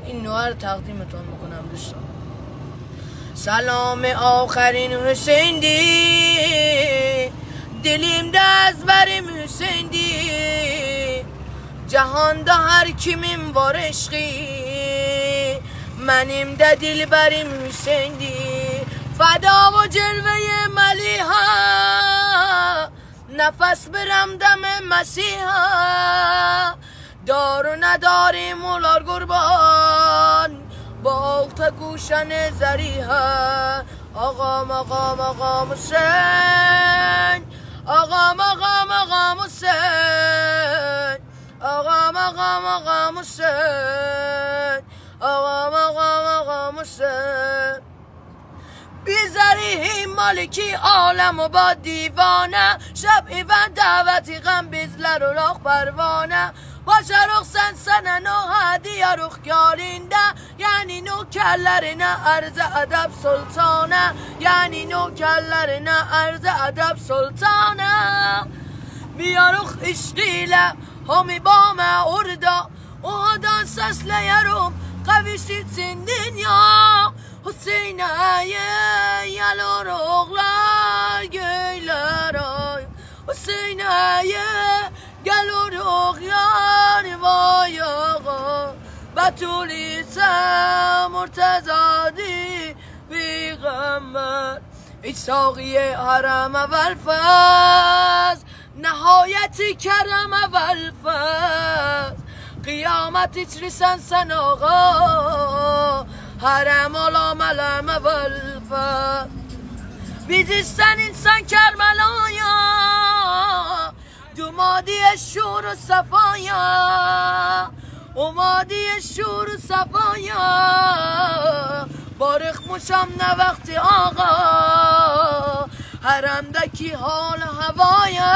این نوع رو تقدیمتون میکنم دوستان. سلام آخرین حسین دی، دلیم دست بریم حسین دی، جهان دا هر کیمیم وار عشقی، منیم دا دل بریم حسین دی، فدا و جلوه ملیحا، نفس برم دم مسیحا، دارو نداریم مولار قربان، با اخت گوشن زریحا، آقام آقام آقام حسین، آقام آقام آقام حسین، آقام آقام آقام حسین، آقام آقام آقام حسین. بیزریحی مالکی عالم و با دیوانه، شب ایوان دعوتی غم بیزلر و راخ پروانه، باشه رخ سنسنن و هدیه رخ گالینده، یعنی نو کلرینه عرض ادب سلطانه، یعنی نو کلرینه عرض ادب سلطانه. بیا رخ اشقیله همی بام اردا، و هدان سسله یروم قویشید سین دنیا، حسینه یلو رغلر گیلر آی، حسینه گلو رغیان وای آقا، بطولیت مرتضادی بیغمبر، ای ساقی حرم اول فاز، نهایتی کرم اول فاز، قیامتی تریسن سن آقا، حرم آلا ملم اول فاز. بیزیستن انسان کربلایا، دومادی شور و صفایا، اومادی شور و صفایا، بارخ مشم نه وقت آقا، حرم دکی حال هوایا.